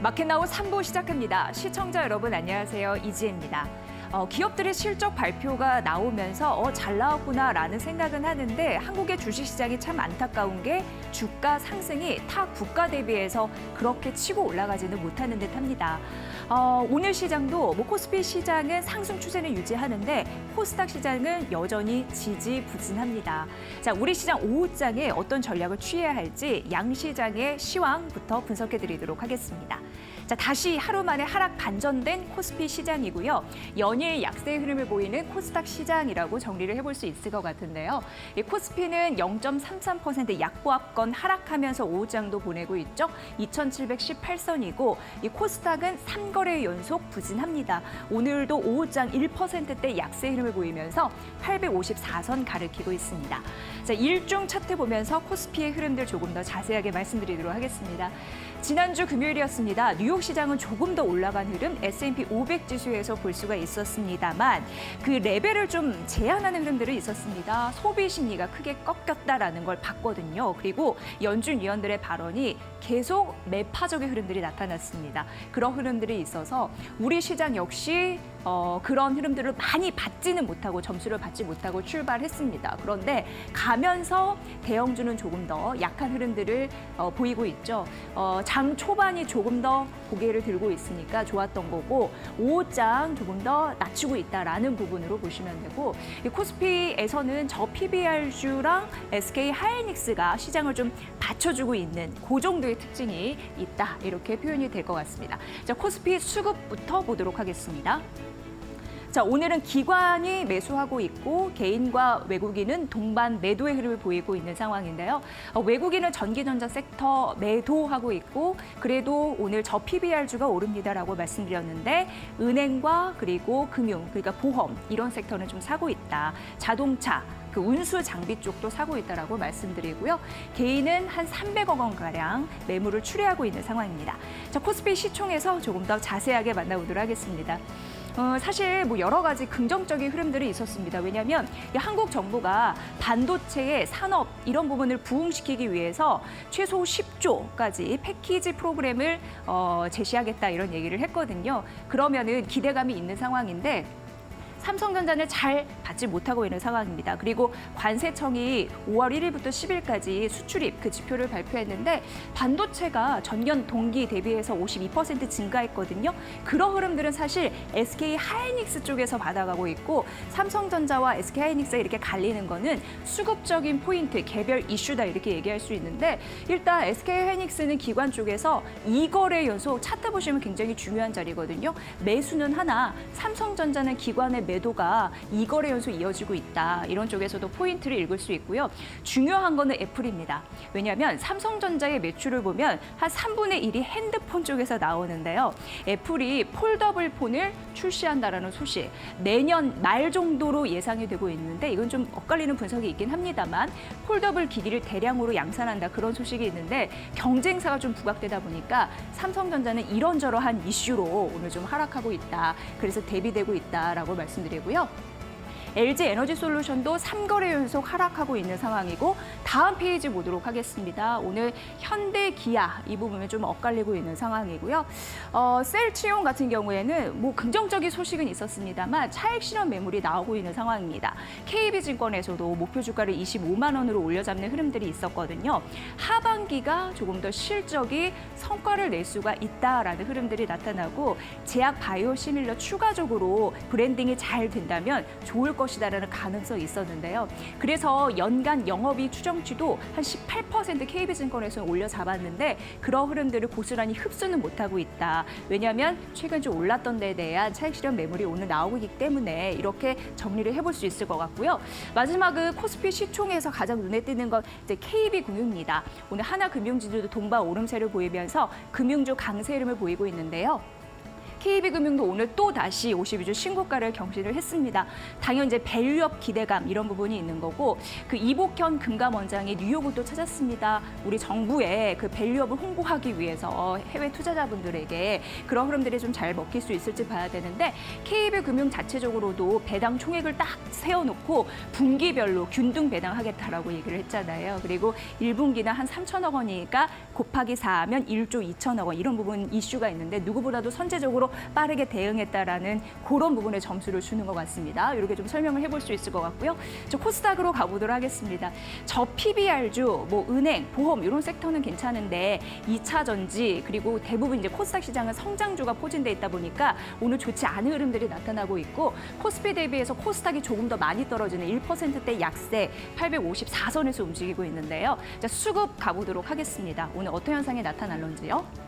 마켓나우 3부 시작합니다. 시청자 여러분 안녕하세요. 이지혜입니다. 기업들의 실적 발표가 나오면서 잘 나왔구나라는 생각은 하는데 한국의 주식시장이 참 안타까운 게 주가 상승이 타 국가 대비해서 그렇게 치고 올라가지는 못하는 듯합니다. 오늘 시장도 코스피 시장은 상승 추세를 유지하는데 코스닥 시장은 여전히 지지부진합니다. 자, 우리 시장 오후장에 어떤 전략을 취해야 할지 양 시장의 시황부터 분석해드리도록 하겠습니다. 자, 다시 하루 만에 하락 반전된 코스피 시장이고요. 연일 약세의 흐름을 보이는 코스닥 시장이라고 정리를 해볼 수 있을 것 같은데요. 이 코스피는 0.33% 약보합권 하락하면서 오후장도 보내고 있죠. 2,718선이고 이 코스닥은 3거래 연속 부진합니다. 오늘도 오후장 1%대 약세 흐름을 보이면서 854선 가리키고 있습니다. 자, 일중 차트 보면서 코스피의 흐름들 조금 더 자세하게 말씀드리도록 하겠습니다. 지난주 금요일이었습니다. 뉴욕 시장은 조금 더 올라간 흐름 S&P 500 지수에서 볼 수가 있었습니다만 그 레벨을 좀 제한하는 흐름들이 있었습니다. 소비 심리가 크게 꺾였다라는 걸 봤거든요. 그리고 연준 위원들의 발언이 계속 매파적인 흐름들이 나타났습니다. 그런 흐름들이 있어서 우리 시장 역시 그런 흐름들을 많이 받지는 못하고 점수를 받지 못하고 출발했습니다. 그런데 가면서 대형주는 조금 더 약한 흐름들을 보이고 있죠. 장 초반이 조금 더 고개를 들고 있으니까 좋았던 거고 오후장 조금 더 낮추고 있다라는 부분으로 보시면 되고 이 코스피에서는 저 PBR주랑 SK 하이닉스가 시장을 좀 받쳐주고 있는 그 정도의 특징이 있다 이렇게 표현이 될 것 같습니다. 자, 코스피 수급부터 보도록 하겠습니다. 자, 오늘은 기관이 매수하고 있고 개인과 외국인은 동반 매도의 흐름을 보이고 있는 상황인데요. 외국인은 전기전자 섹터 매도하고 있고 그래도 오늘 저 PBR주가 오릅니다라고 말씀드렸는데 은행과 그리고 금융, 그러니까 보험 이런 섹터는 좀 사고 있다. 자동차, 그 운수 장비 쪽도 사고 있다라고 말씀드리고요. 개인은 한 300억 원가량 매물을 출회하고 있는 상황입니다. 자, 코스피 시총에서 조금 더 자세하게 만나보도록 하겠습니다. 사실 여러 가지 긍정적인 흐름들이 있었습니다. 왜냐하면 한국 정부가 반도체의 산업 이런 부분을 부흥시키기 위해서 최소 10조까지 패키지 프로그램을 제시하겠다 이런 얘기를 했거든요. 그러면은 기대감이 있는 상황인데 삼성전자는 잘 받지 못하고 있는 상황입니다. 그리고 관세청이 5월 1일부터 10일까지 수출입 그 지표를 발표했는데 반도체가 전년 동기 대비해서 52% 증가했거든요. 그런 흐름들은 사실 SK 하이닉스 쪽에서 받아가고 있고 삼성전자와 SK 하이닉스가 이렇게 갈리는 거는 수급적인 포인트, 개별 이슈다 이렇게 얘기할 수 있는데 일단 SK 하이닉스는 기관 쪽에서 2거래 연속 차트 보시면 굉장히 중요한 자리거든요. 매수는 하나, 삼성전자는 기관의 매도가 2거래 연속 이어지고 있다. 이런 쪽에서도 포인트를 읽을 수 있고요. 중요한 거는 애플입니다. 왜냐하면 삼성전자의 매출을 보면 한 3분의 1이 핸드폰 쪽에서 나오는데요. 애플이 폴더블 폰을 출시한다라는 소식, 내년 말 정도로 예상이 되고 있는데 이건 좀 엇갈리는 분석이 있긴 합니다만 폴더블 기기를 대량으로 양산한다 그런 소식이 있는데 경쟁사가 좀 부각되다 보니까 삼성전자는 이런저런한 이슈로 오늘 좀 하락하고 있다. 그래서 대비되고 있다라고 말씀드리고요. LG 에너지 솔루션도 3거래 연속 하락하고 있는 상황이고 다음 페이지 보도록 하겠습니다. 오늘 현대, 기아 이 부분은 좀 엇갈리고 있는 상황이고요. 셀트리온 같은 경우에는 긍정적인 소식은 있었습니다만 차익 실현 매물이 나오고 있는 상황입니다. KB증권에서도 목표 주가를 25만 원으로 올려잡는 흐름들이 있었거든요. 하반기가 조금 더 실적이 성과를 낼 수가 있다라는 흐름들이 나타나고 제약 바이오 시밀러 추가적으로 브랜딩이 잘 된다면 좋을 것이다라는 가능성이 있었는데요. 그래서 연간 영업이익 추정치도 한 18% KB증권에서는 올려잡았는데 그런 흐름들을 고스란히 흡수는 못하고 있다. 왜냐하면 최근 좀 올랐던 데에 대한 차익 실현 매물이 오늘 나오고 있기 때문에 이렇게 정리를 해볼 수 있을 것 같고요. 마지막은 코스피 시총에서 가장 눈에 띄는 건 이제 KB금융입니다. 오늘 하나금융지주도 동반 오름세를 보이면서 금융주 강세 흐름을 보이고 있는데요. KB금융도 오늘 또 다시 52주 신고가를 경신을 했습니다. 당연 이제 밸류업 기대감 이런 부분이 있는 거고 그 이복현 금감원장이 뉴욕을 또 찾았습니다. 우리 정부의 그 밸류업을 홍보하기 위해서 해외 투자자분들에게 그런 흐름들이 좀 잘 먹힐 수 있을지 봐야 되는데 KB금융 자체적으로도 배당 총액을 딱 세워놓고 분기별로 균등 배당하겠다라고 얘기를 했잖아요. 그리고 1분기는 한 3천억 원이니까 곱하기 4하면 1조 2천억 원 이런 부분 이슈가 있는데 누구보다도 선제적으로 빠르게 대응했다라는 그런 부분에 점수를 주는 것 같습니다. 이렇게 좀 설명을 해볼 수 있을 것 같고요. 저 코스닥으로 가보도록 하겠습니다. 저 PBR주, 뭐 은행, 보험 이런 섹터는 괜찮은데 2차 전지 그리고 대부분 이제 코스닥 시장은 성장주가 포진돼 있다 보니까 오늘 좋지 않은 흐름들이 나타나고 있고 코스피 대비해서 코스닥이 조금 더 많이 떨어지는 1%대 약세 854선에서 움직이고 있는데요. 자, 수급 가보도록 하겠습니다. 오늘 어떤 현상이 나타날런지요?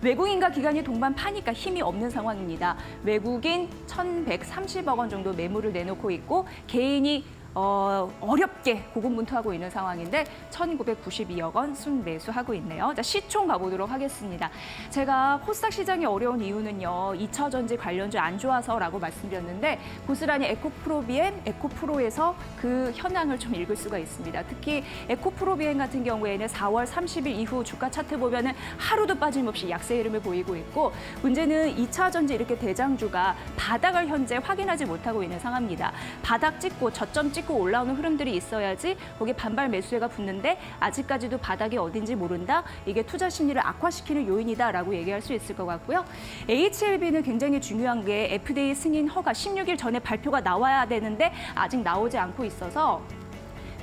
외국인과 기관이 동반 파니까 힘이 없는 상황입니다. 외국인 1,130억 원 정도 매물을 내놓고 있고 개인이 어렵게 고군분투하고 있는 상황인데 1,992억 원 순매수하고 있네요. 자, 시총 가보도록 하겠습니다. 제가 코스닥 시장이 어려운 이유는요. 2차 전지 관련주 안 좋아서라고 말씀드렸는데 고스란히 에코프로비엔, 에코프로에서 그 현황을 좀 읽을 수가 있습니다. 특히 에코프로비엔 같은 경우에는 4월 30일 이후 주가 차트 보면은 하루도 빠짐없이 약세 흐름을 보이고 있고 문제는 2차 전지 이렇게 대장주가 바닥을 현재 확인하지 못하고 있는 상황입니다. 바닥 찍고 저점 찍고 올라오는 흐름들이 있어야지 거기에 반발 매수세가 붙는데 아직까지도 바닥이 어딘지 모른다. 이게 투자 심리를 악화시키는 요인이다라고 얘기할 수 있을 것 같고요. HLB는 굉장히 중요한 게 FDA 승인 허가 16일 전에 발표가 나와야 되는데 아직 나오지 않고 있어서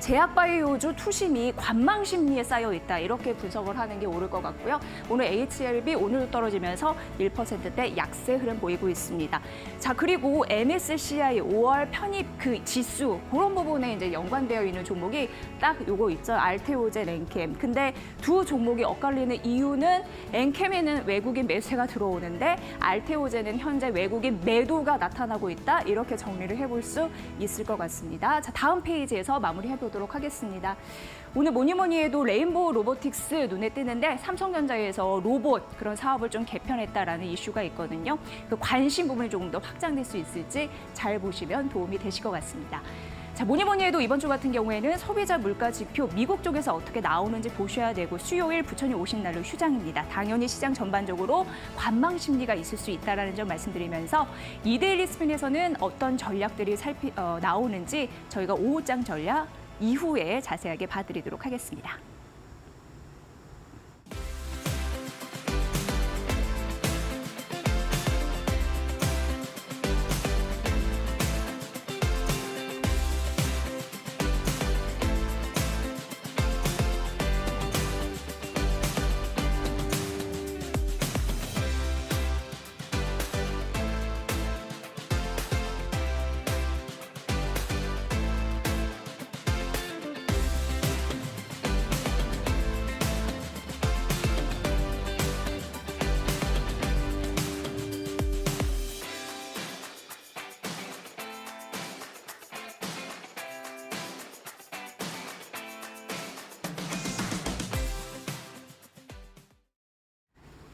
제약바이오주 투심이 관망 심리에 쌓여 있다. 이렇게 분석을 하는 게 옳을 것 같고요. 오늘 HLB 오늘도 떨어지면서 1%대 약세 흐름 보이고 있습니다. 자, 그리고 MSCI 5월 편입 그 지수 그런 부분에 이제 연관되어 있는 종목이 딱 요거 있죠. 알테오젠, 엔캠. 근데 두 종목이 엇갈리는 이유는 엔캠에는 외국인 매수가 들어오는데 알테오젠은 현재 외국인 매도가 나타나고 있다. 이렇게 정리를 해볼 수 있을 것 같습니다. 자, 다음 페이지에서 마무리해보도록 하겠습니다. 오늘 뭐니 해도 레인보우 로보틱스 눈에 띄는데 삼성전자에서 로봇 그런 사업을 좀 개편했다라는 이슈가 있거든요. 그 관심 부분이 조금 더 확장될 수 있을지 잘 보시면 도움이 되실 것 같습니다. 자, 뭐니 해도 이번 주 같은 경우에는 소비자 물가 지표 미국 쪽에서 어떻게 나오는지 보셔야 되고 수요일 부천이 오신 날로 휴장입니다. 당연히 시장 전반적으로 관망 심리가 있을 수 있다는 점 말씀드리면서 이데일리 스핀에서는 어떤 전략들이 나오는지 저희가 오후장 전략 이후에 자세하게 봐드리도록 하겠습니다.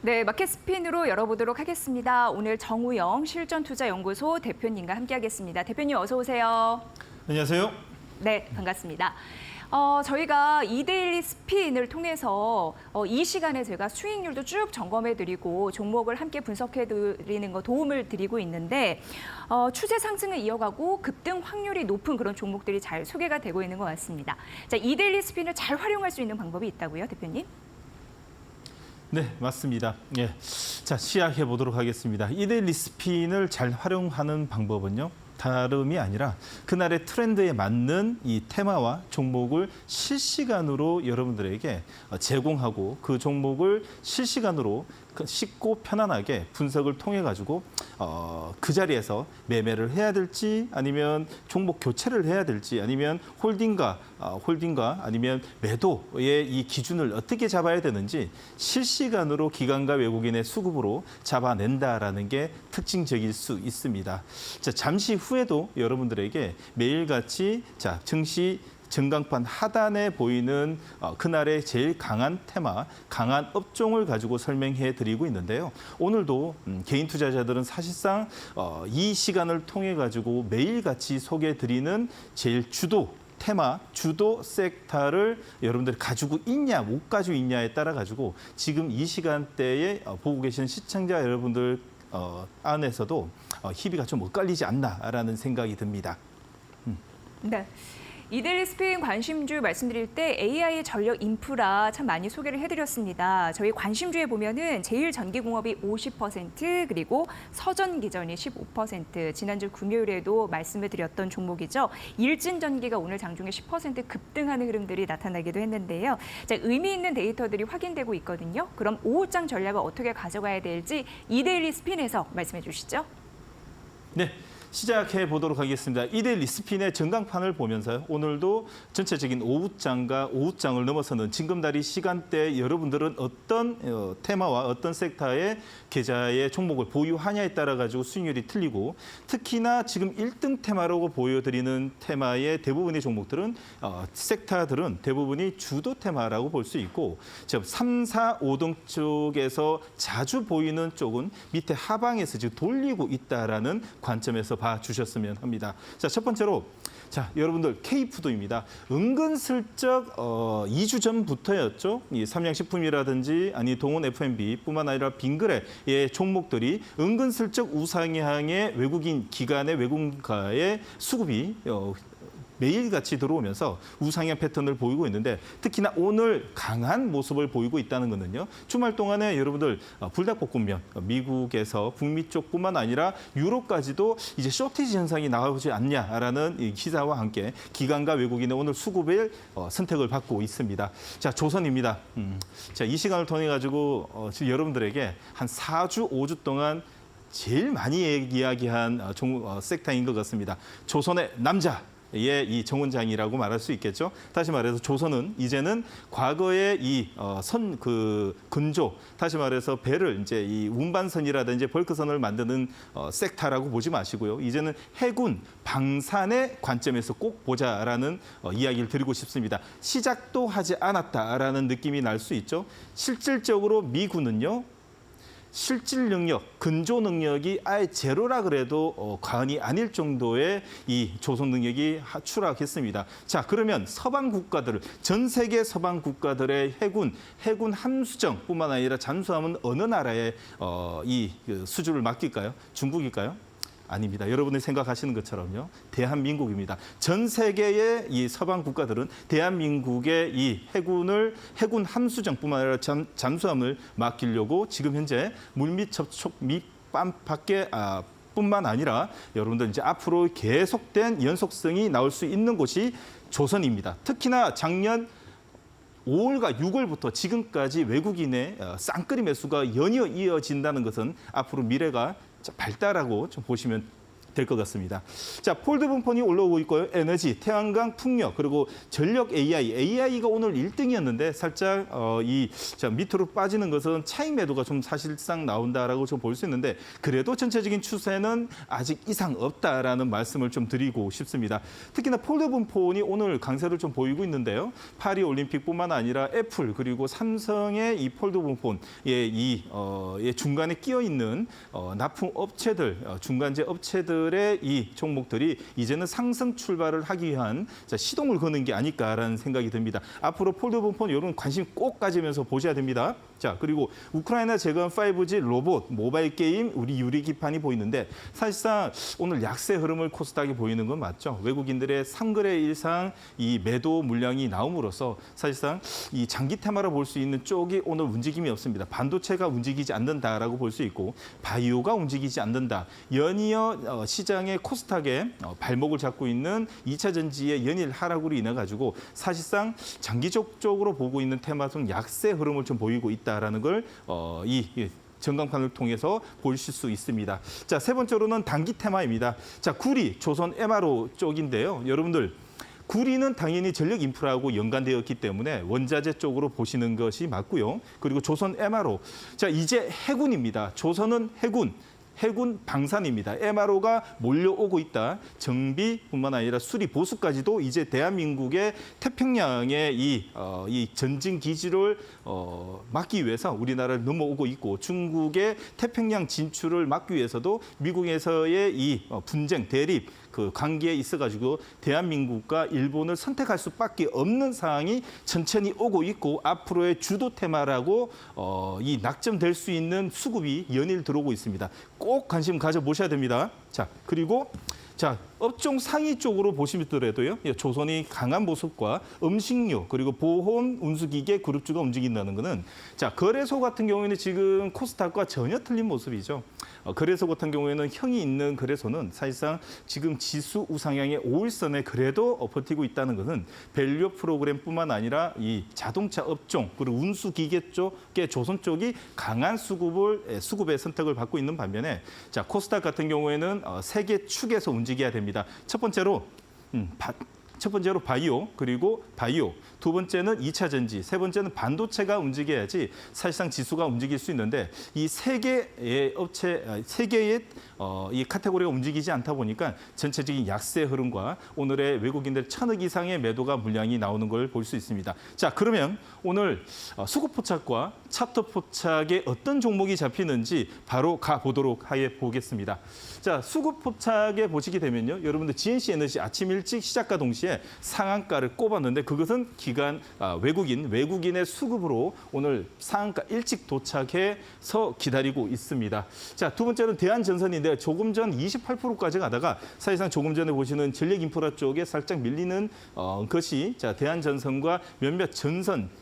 네, 마켓 스핀으로 열어보도록 하겠습니다. 오늘 정우영 실전투자연구소 대표님과 함께하겠습니다. 대표님 어서 오세요. 안녕하세요. 네, 반갑습니다. 저희가 이데일리 스핀을 통해서 이 시간에 제가 수익률도 쭉 점검해드리고 종목을 함께 분석해드리는 거 도움을 드리고 있는데 추세 상승을 이어가고 급등 확률이 높은 그런 종목들이 잘 소개가 되고 있는 것 같습니다. 자, 이데일리 스핀을 잘 활용할 수 있는 방법이 있다고요, 대표님? 네, 맞습니다. 예, 자, 시작해 보도록 하겠습니다. 이데일리 스핀을 잘 활용하는 방법은요. 다름이 아니라 그날의 트렌드에 맞는 이 테마와 종목을 실시간으로 여러분들에게 제공하고 그 종목을 실시간으로 쉽고 편안하게 분석을 통해 가지고 그 자리에서 매매를 해야 될지 아니면 종목 교체를 해야 될지 아니면 홀딩가 아니면 매도의 이 기준을 어떻게 잡아야 되는지 실시간으로 기관과 외국인의 수급으로 잡아낸다라는 게 특징적일 수 있습니다. 자, 잠시 후에도 여러분들에게 매일같이 자, 증시 전광판 하단에 보이는 그날의 제일 강한 테마, 강한 업종을 가지고 설명해 드리고 있는데요. 오늘도 개인 투자자들은 사실상 이 시간을 통해 가지고 매일같이 소개해 드리는 제일 주도 테마, 주도 섹터를 여러분들이 가지고 있냐, 못 가지고 있냐에 따라 가지고 지금 이 시간대에 보고 계시는 시청자 여러분들 안에서도 희비가 좀 엇갈리지 않나라는 생각이 듭니다. 네. 이데일리 스페인 관심주 말씀드릴 때 AI 전력 인프라 참 많이 소개를 해드렸습니다. 저희 관심주에 보면은 제일전기공업이 50% 그리고 서전기전이 15% 지난주 금요일에도 말씀을 드렸던 종목이죠. 일진전기가 오늘 장중에 10% 급등하는 흐름들이 나타나기도 했는데요. 자, 의미 있는 데이터들이 확인되고 있거든요. 그럼 오후장 전략을 어떻게 가져가야 될지 이데일리 스핀에서 말씀해 주시죠. 네. 시작해 보도록 하겠습니다. 이데일리 스핀의 전광판을 보면서요. 오늘도 전체적인 오후장과 오후장을 넘어서는 징검다리 시간대 여러분들은 어떤 테마와 어떤 섹터의 계좌의 종목을 보유하냐에 따라 가지고 수익률이 틀리고 특히나 지금 1등 테마라고 보여드리는 테마의 대부분의 종목들은 섹터들은 대부분이 주도 테마라고 볼 수 있고 즉 3, 4, 5등 쪽에서 자주 보이는 쪽은 밑에 하방에서 지금 돌리고 있다라는 관점에서 봐주셨으면 합니다. 자, 첫 번째로 자, 여러분들 K푸드입니다. 은근슬쩍 2주 전부터였죠. 이 삼양식품이라든지 아니 동원 F&B뿐만 아니라 빙그레의 종목들이 은근슬쩍 우상향의 외국인 기관의 외국가의 수급이 매일같이 들어오면서 우상향 패턴을 보이고 있는데 특히나 오늘 강한 모습을 보이고 있다는 것은요. 주말 동안에 여러분들 불닭볶음면 미국에서 북미 쪽뿐만 아니라 유럽까지도 이제 쇼티지 현상이 나오지 않냐라는 이 기사와 함께 기관과 외국인의 오늘 수급의 선택을 받고 있습니다. 자, 조선입니다. 자, 이 시간을 통해 가지고 지금 여러분들에게 한 4주, 5주 동안 제일 많이 이야기한 섹터인 것 같습니다. 조선의 남자. 이 정원장이라고 말할 수 있겠죠. 다시 말해서 조선은 이제는 과거의 이 근조, 다시 말해서 배를 이제 이 운반선이라든지 벌크선을 만드는 섹터라고 보지 마시고요. 이제는 해군, 방산의 관점에서 꼭 보자라는 이야기를 드리고 싶습니다. 시작도 하지 않았다라는 느낌이 날 수 있죠. 실질적으로 미군은요. 실질 능력, 근조 능력이 아예 제로라 그래도 과언이 아닐 정도의 이 조선 능력이 추락했습니다. 자, 그러면 서방 국가들, 전 세계 서방 국가들의 해군 함수정뿐만 아니라 잠수함은 어느 나라에 이 수주를 맡길까요? 중국일까요? 아닙니다. 여러분이 생각하시는 것처럼요. 대한민국입니다. 전 세계의 이 서방 국가들은 대한민국의 이 해군 함수정뿐만 아니라 잠수함을 맡기려고 지금 현재 물밑 접촉 밑밤밖에 뿐만 아니라 여러분들 이제 앞으로 계속된 연속성이 나올 수 있는 곳이 조선입니다. 특히나 작년 5월과 6월부터 지금까지 외국인의 쌍끌이 매수가 연이어 이어진다는 것은 앞으로 미래가 밝다라고 좀 보시면 될 것 같습니다. 자, 폴드 분폰이 올라오고 있고요. 에너지, 태양광, 풍력, 그리고 전력 AI가 오늘 1등이었는데 살짝 밑으로 빠지는 것은 차익 매도가 좀 사실상 나온다라고 좀 볼 수 있는데 그래도 전체적인 추세는 아직 이상 없다라는 말씀을 좀 드리고 싶습니다. 특히나 폴드 분폰이 오늘 강세를 좀 보이고 있는데요. 파리 올림픽뿐만 아니라 애플 그리고 삼성의 이 폴드 분폰의 중간에 끼어 있는 납품 업체들, 중간재 업체들 이 종목들이 이제는 상승 출발을 하기 위한 시동을 거는 게 아닐까라는 생각이 듭니다. 앞으로 폴드 분폰 이런 관심 꼭 가지면서 보셔야 됩니다. 자, 그리고 우크라이나 재건 5G 로봇, 모바일 게임, 우리 유리기판이 보이는데 사실상 오늘 약세 흐름을 코스닥이 보이는 건 맞죠. 외국인들의 3거래 이상 이 매도 물량이 나옴으로써 사실상 이 장기 테마로 볼 수 있는 쪽이 오늘 움직임이 없습니다. 반도체가 움직이지 않는다라고 볼 수 있고 바이오가 움직이지 않는다. 연이어 시장의 코스닥에 발목을 잡고 있는 2차 전지의 연일 하락으로 인해 가지고 사실상 장기적으로 보고 있는 테마 중 약세 흐름을 좀 보이고 있다라는 걸 전광판을 통해서 보실 수 있습니다. 자, 세 번째로는 단기 테마입니다. 자, 구리, 조선 MRO 쪽인데요. 여러분들 구리는 당연히 전력 인프라하고 연관되었기 때문에 원자재 쪽으로 보시는 것이 맞고요. 그리고 조선 MRO. 자, 이제 해군입니다. 조선은 해군. 해군 방산입니다. MRO가 몰려오고 있다. 정비뿐만 아니라 수리 보수까지도 이제 대한민국의 태평양의 이 전진 기지를 막기 위해서 우리나라를 넘어오고 있고 중국의 태평양 진출을 막기 위해서도 미국에서의 이 분쟁, 대립 그 관계에 있어가지고 대한민국과 일본을 선택할 수밖에 없는 상황이 천천히 오고 있고 앞으로의 주도 테마라고 이 낙점될 수 있는 수급이 연일 들어오고 있습니다. 꼭 관심 가져보셔야 됩니다. 자, 그리고 업종 상위 쪽으로 보시더라도요. 조선이 강한 모습과 음식료 그리고 보험, 운수기계 그룹주가 움직인다는 것은 거래소 같은 경우에는 지금 코스닥과 전혀 틀린 모습이죠. 거래소 같은 경우에는 형이 있는 거래소는 사실상 지금 지수 우상향의 5일선에 그래도 버티고 있다는 것은 밸류 프로그램뿐만 아니라 이 자동차 업종 그리고 운수기계 쪽의 조선 쪽이 강한 수급의 선택을 받고 있는 반면에 코스닥 같은 경우에는 세 개 축에서 움직여야 됩니다. 첫 번째로 바이오, 그리고 바이오. 두 번째는 2차 전지, 세 번째는 반도체가 움직여야지 사실상 지수가 움직일 수 있는데 이 세 개의 세 개의 이 카테고리가 움직이지 않다 보니까 전체적인 약세 흐름과 오늘의 외국인들 1,000억 이상의 매도가 물량이 나오는 걸 볼 수 있습니다. 자, 그러면 오늘 수급 포착과 차트 포착에 어떤 종목이 잡히는지 바로 가보도록 보겠습니다. 자, 수급 포착에 보시게 되면요. 여러분들 GNC 에너지 아침 일찍 시작과 동시에 상한가를 꼽았는데 그것은 외국인의 수급으로 오늘 상한가 일찍 도착해서 기다리고 있습니다. 자, 두 번째는 대한전선인데 조금 전 28%까지 가다가 사실상 조금 전에 보시는 전력인프라 쪽에 살짝 밀리는 것이 대한전선과 몇몇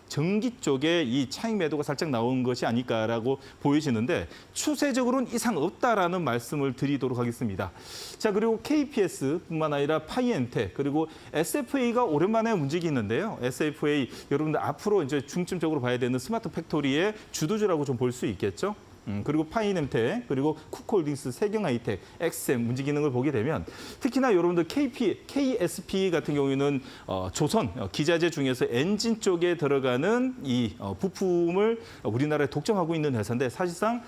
전기 쪽에 이 차익 매도가 살짝 나온 것이 아닐까라고 보여지는데 추세적으로는 이상 없다라는 말씀을 드리도록 하겠습니다. 자, 그리고 KPS뿐만 아니라 파이엔텍 그리고 SFA가 오랜만에 움직이는데요. SFA 여러분들 앞으로 이제 중점적으로 봐야 되는 스마트 팩토리의 주도주라고 좀 볼 수 있겠죠. 그리고 파이넴텍, 그리고 쿠콜딩스, 세경하이텍, 엑셈 움직이는 걸 보게 되면 특히나 여러분들 KSP 같은 경우에는 조선 기자재 중에서 엔진 쪽에 들어가는 이 부품을 우리나라에 독점하고 있는 회사인데 사실상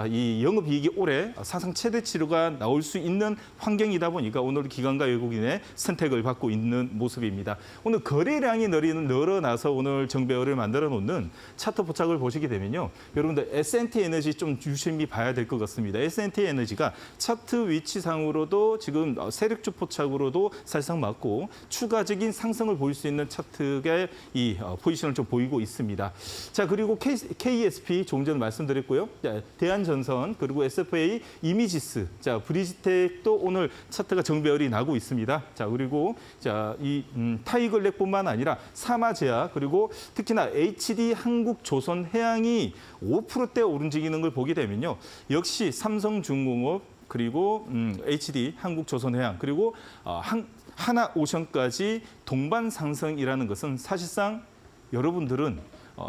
이 영업이익이 올해 사상 최대치가 나올 수 있는 환경이다 보니까 오늘 기관과 외국인의 선택을 받고 있는 모습입니다. 오늘 거래량이 늘어나서 오늘 정배열을 만들어 놓는 차트 포착을 보시게 되면요. 여러분들 S&T 에너지 좀 유심히 봐야 될 것 같습니다. S&T 에너지가 차트 위치상으로도 지금 세력주 포착으로도 사실상 맞고 추가적인 상승을 보일 수 있는 차트의 이 포지션을 좀 보이고 있습니다. 자, 그리고 KSP 조금 전에 말씀드렸고요. 대한전선 그리고 SFA 이미지스, 브리지텍도 오늘 차트가 정배열이 나고 있습니다. 자, 그리고 타이글렉뿐만 아니라 사마제약 그리고 특히나 HD 한국조선해양이 5%대 오름지기는 걸 보게 되면요. 역시 삼성중공업 그리고 HD 한국조선해양 그리고 하나오션까지 동반 상승이라는 것은 사실상 여러분들은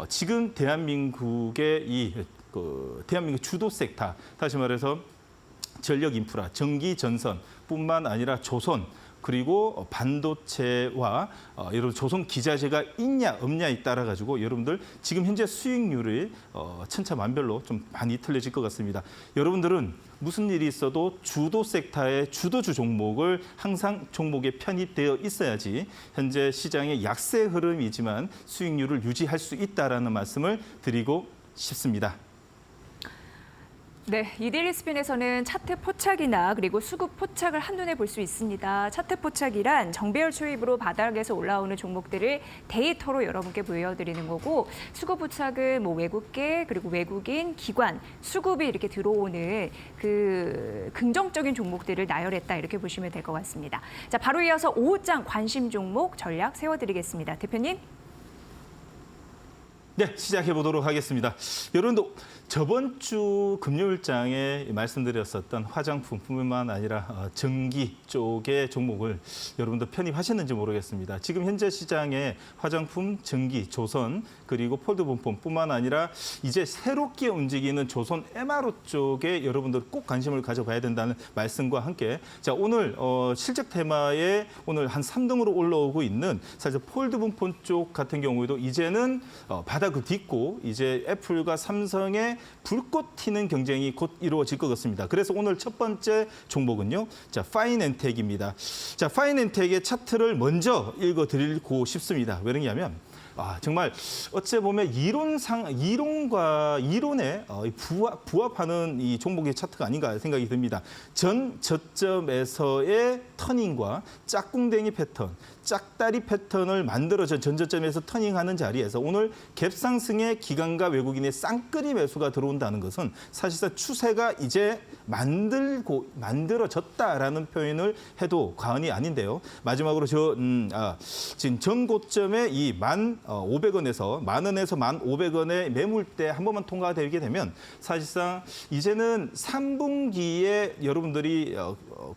지금 대한민국의 대한민국 주도 섹터 다시 말해서 전력 인프라, 전기 전선뿐만 아니라 조선 그리고 반도체와 이런 조선 기자재가 있냐 없냐에 따라 가지고 여러분들 지금 현재 수익률이 천차만별로 좀 많이 틀려질 것 같습니다. 여러분들은 무슨 일이 있어도 주도 섹터의 주도주 종목을 항상 종목에 편입되어 있어야지 현재 시장의 약세 흐름이지만 수익률을 유지할 수 있다라는 말씀을 드리고 싶습니다. 네, 이데일리 스핀에서는 차트 포착이나 그리고 수급 포착을 한눈에 볼 수 있습니다. 차트 포착이란 정배열 추입으로 바닥에서 올라오는 종목들을 데이터로 여러분께 보여드리는 거고 수급 포착은 외국계 그리고 외국인, 기관, 수급이 이렇게 들어오는 그 긍정적인 종목들을 나열했다 이렇게 보시면 될 것 같습니다. 자, 바로 이어서 5장 관심 종목 전략 세워드리겠습니다. 대표님. 네, 시작해 보도록 하겠습니다. 여러분들 저번 주 금요일장에 말씀드렸었던 화장품뿐만 아니라 전기 쪽의 종목을 여러분들 편입하셨는지 모르겠습니다. 지금 현재 시장에 화장품, 전기, 조선 그리고 폴드본품뿐만 아니라 이제 새롭게 움직이는 조선 MRO 쪽에 여러분들 꼭 관심을 가져봐야 된다는 말씀과 함께 오늘 실적 테마에 오늘 한 3등으로 올라오고 있는 사실 폴드본품 쪽 같은 경우에도 이제는 바닥을 딛고 이제 애플과 삼성의 상승의 불꽃 튀는 경쟁이 곧 이루어질 것 같습니다. 그래서 오늘 첫 번째 종목은요. 자, 파인앤텍입니다. 자, 파인앤텍의 차트를 먼저 읽어드리고 싶습니다. 왜 그러냐면 정말 어찌 보면 이론에 부합하는 이 종목의 차트가 아닌가 생각이 듭니다. 전 저점에서의 터닝과 짝꿍댕이 패턴, 짝다리 패턴을 만들어서 전 저점에서 터닝하는 자리에서 오늘 갭상승의 기관과 외국인의 쌍끌이 매수가 들어온다는 것은 사실상 추세가 이제 만들어졌다라는 표현을 해도 과언이 아닌데요. 마지막으로 지금 전고점에 이 1,500원에서 10,000원에서 1,500원의 매물대 한 번만 통과가 되게 되면 사실상 이제는 3분기에 여러분들이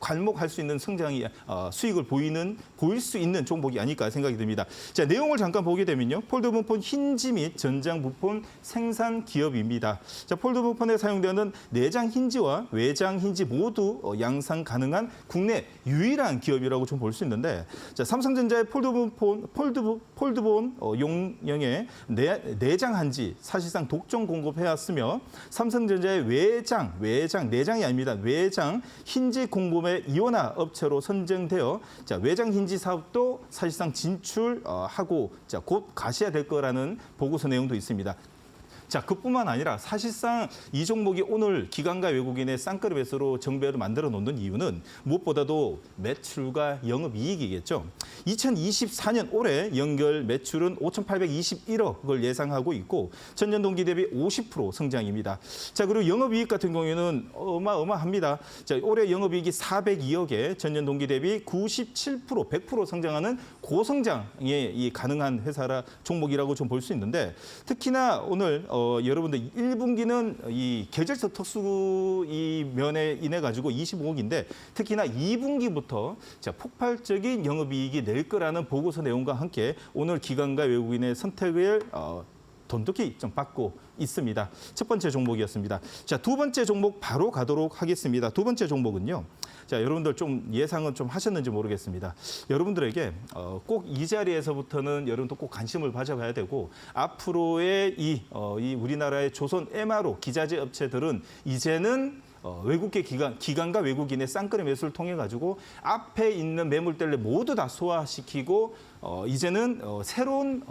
괄목할 수 있는 성장이 수익을 보일 수 있는 종목이 아닐까 생각이 듭니다. 자, 내용을 잠깐 보게 되면요. 폴드 부폰 힌지 및 전장 부폰 생산 기업입니다. 자, 폴드 부폰에 사용되는 내장 힌지와 외장 힌지 모두 양산 가능한 국내 유일한 기업이라고 좀 볼 수 있는데, 자, 삼성전자의 폴드본 용량의 내장 한지 사실상 독점 공급해왔으며 삼성전자의 내장이 아닙니다. 외장 힌지 공급의 이원화 업체로 선정되어 자, 외장 힌지 사업도 사실상 진출하고 곧 가셔야 될 거라는 보고서 내용도 있습니다. 자, 그뿐만 아니라 사실상 이 종목이 오늘 기관과 외국인의 쌍끌이 매수로 정배를 만들어 놓는 이유는 무엇보다도 매출과 영업이익이겠죠. 2024년 올해 연결 매출은 5,821억을 예상하고 있고 전년 동기 대비 50% 성장입니다. 자, 그리고 영업이익 같은 경우에는 어마어마합니다. 자, 올해 영업이익이 402억에 전년 동기 대비 97%, 100% 성장하는 고성장이 가능한 회사라 종목이라고 좀 볼 수 있는데, 특히나 오늘 여러분들 1분기는 이 계절적 특수 이 면에 인해 가지고 25억인데 특히나 2분기부터 자, 폭발적인 영업이익이 낼 거라는 보고서 내용과 함께 오늘 기관과 외국인의 선택을 돈독히 좀 받고 있습니다. 첫 번째 종목이었습니다. 자, 두 번째 종목 바로 가도록 하겠습니다. 두 번째 종목은요. 자, 여러분들 좀 예상은 좀 하셨는지 모르겠습니다. 여러분들에게 꼭 이 자리에서부터는 여러분도 꼭 관심을 가져가야 되고, 앞으로의 이 우리나라의 조선 MRO 기자재 업체들은 이제는 외국계 기관과 외국인의 쌍끌이 매수를 통해 가지고 앞에 있는 매물대를 모두 다 소화시키고 이제는 새로운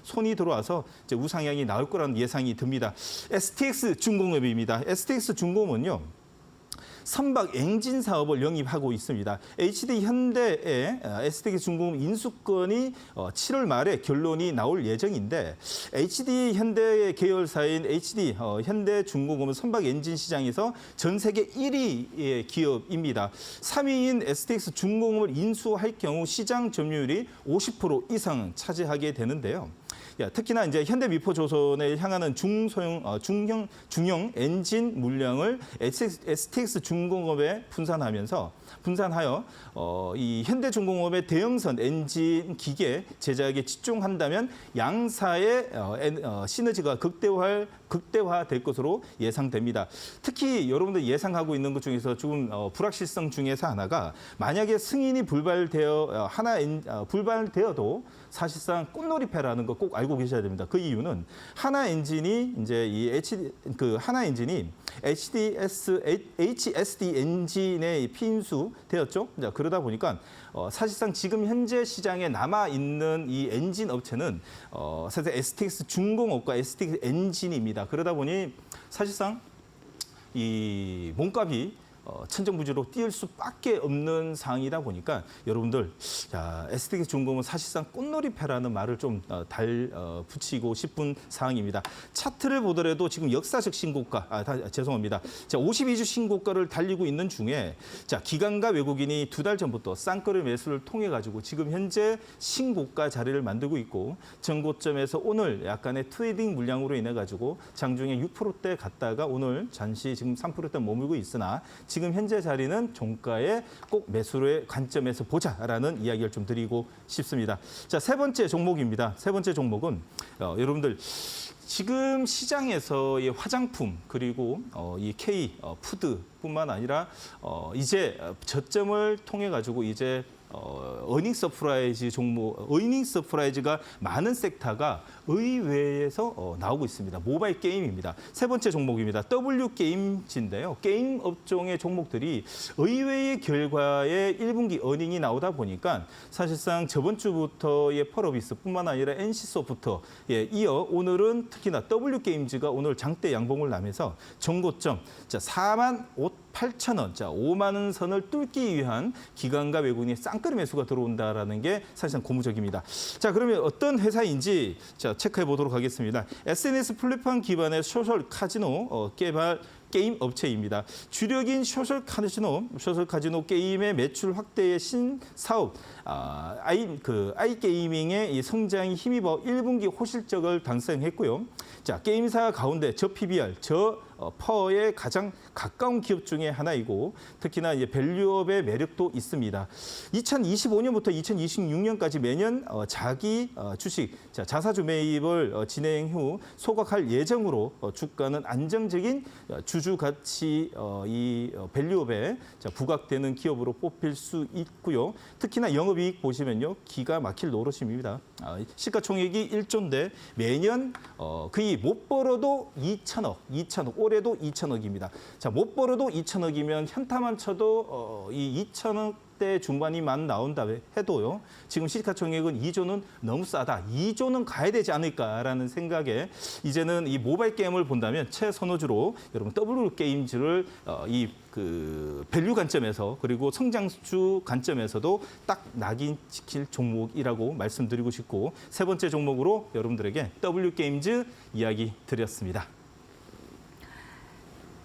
손이 들어와서 이제 우상향이 나올 거라는 예상이 듭니다. STX 중공업입니다. STX 중공업은요. 선박 엔진 사업을 영입하고 있습니다. HD 현대의 STX 중공업 인수권이 7월 말에 결론이 나올 예정인데, HD 현대의 계열사인 HD 현대 중공업은 선박 엔진 시장에서 전 세계 1위의 기업입니다. 3위인 STX 중공업을 인수할 경우 시장 점유율이 50% 이상 차지하게 되는데요. 특히나 이제 현대미포조선에 향하는 중형 엔진 물량을 STX 중공업에 분산하여 이 현대중공업의 대형선 엔진 기계 제작에 집중한다면 양사의 시너지가 극대화될 것으로 예상됩니다. 특히 여러분들 예상하고 있는 것 중에서 조금 불확실성 중에서 하나가, 만약에 승인이 불발되어도 사실상 꽃놀이패라는 거 꼭 알고 계셔야 됩니다. 그 이유는 하나 엔진이 HSD 엔진의 피인수되었죠. 자, 그러다 보니까 사실상 지금 현재 시장에 남아 있는 이 엔진 업체는 사실 STX 중공업과 STX 엔진입니다. 그러다 보니 사실상 이 몸값이 천정부지로 뛸 수밖에 없는 상황이다 보니까 여러분들 STX 중공업은 사실상 꽃놀이패라는 말을 좀 붙이고 싶은 상황입니다. 차트를 보더라도 지금 역사적 신고가, 죄송합니다. 자, 52주 신고가를 달리고 있는 중에 자, 기관과 외국인이 2달 전부터 쌍끌이 매수를 통해 가지고 지금 현재 신고가 자리를 만들고 있고, 전고점에서 오늘 약간의 트레이딩 물량으로 인해 가지고 장중에 6%대 갔다가 오늘 잠시 지금 3%대 머물고 있으나 지금 현재 자리는 종가에 꼭 매수의 관점에서 보자라는 이야기를 좀 드리고 싶습니다. 자, 세 번째 종목입니다. 세 번째 종목은 여러분들 지금 시장에서의 화장품 그리고 이 K 푸드뿐만 아니라 이제 저점을 통해 가지고 이제 어닝 서프라이즈 종목, 어닝 서프라이즈가 많은 섹터가 의외에서 나오고 있습니다. 모바일 게임입니다. 세 번째 종목입니다. W 게임즈인데요. 게임 업종의 종목들이 의외의 결과에 1분기 어닝이 나오다 보니까 사실상 저번 주부터의 펄어비스뿐만 아니라 NC소프트에 이어 오늘은 특히나 W 게임즈가 오늘 장대 양봉을 나면서 정고점 4만 8천 원, 5만 원 선을 뚫기 위한 기관과 외국인의 쌍끌이 매수가 들어온다라는 게 사실상 고무적입니다. 자, 그러면 어떤 회사인지 체크해 보도록 하겠습니다. SNS 플랫폼 기반의 소셜 카지노 개발 게임 업체입니다. 주력인 소셜 카지노 게임의 매출 확대의 신사업, 아이게이밍의 이 성장이 힘입어 1분기 호실적을 달성했고요. 자, 게임사 가운데 저 PBR, 퍼에 가장 가까운 기업 중에 하나이고 특히나 이제 밸류업의 매력도 있습니다. 2025년부터 2026년까지 매년 자기 주식 자사주 매입을 진행 후 소각할 예정으로 주가는 안정적인 주주 가치 이 밸류업에 부각되는 기업으로 뽑힐 수 있고요. 특히나 영업이익 보시면요, 기가 막힐 노릇입니다. 시가총액이 1조인데 매년 거의 못 벌어도 2천억, 올해도 2천억입니다. 자, 못 벌어도 2천억이면 현타만 쳐도 이 2천억대 중반이만 나온다 해도요. 지금 시가총액은 2조는 너무 싸다. 2조는 가야 되지 않을까라는 생각에 이제는 이 모바일 게임을 본다면 최선호주로 여러분 W 게임즈를 밸류 관점에서 그리고 성장주 관점에서도 딱 낙인 찍힐 종목이라고 말씀드리고 싶고 세 번째 종목으로 여러분들에게 W 게임즈 이야기 드렸습니다.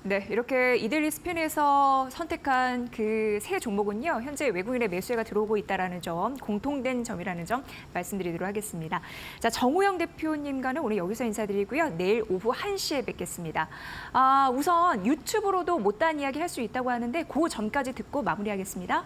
네, 이렇게 이데일리 스핀에서 선택한 그 세 종목은요, 현재 외국인의 매수세가 들어오고 있다는 점, 공통된 점이라는 점 말씀드리도록 하겠습니다. 자, 정우영 대표님과는 오늘 여기서 인사드리고요. 내일 오후 1시에 뵙겠습니다. 우선 유튜브로도 못다한 이야기 할 수 있다고 하는데 그 점까지 듣고 마무리하겠습니다.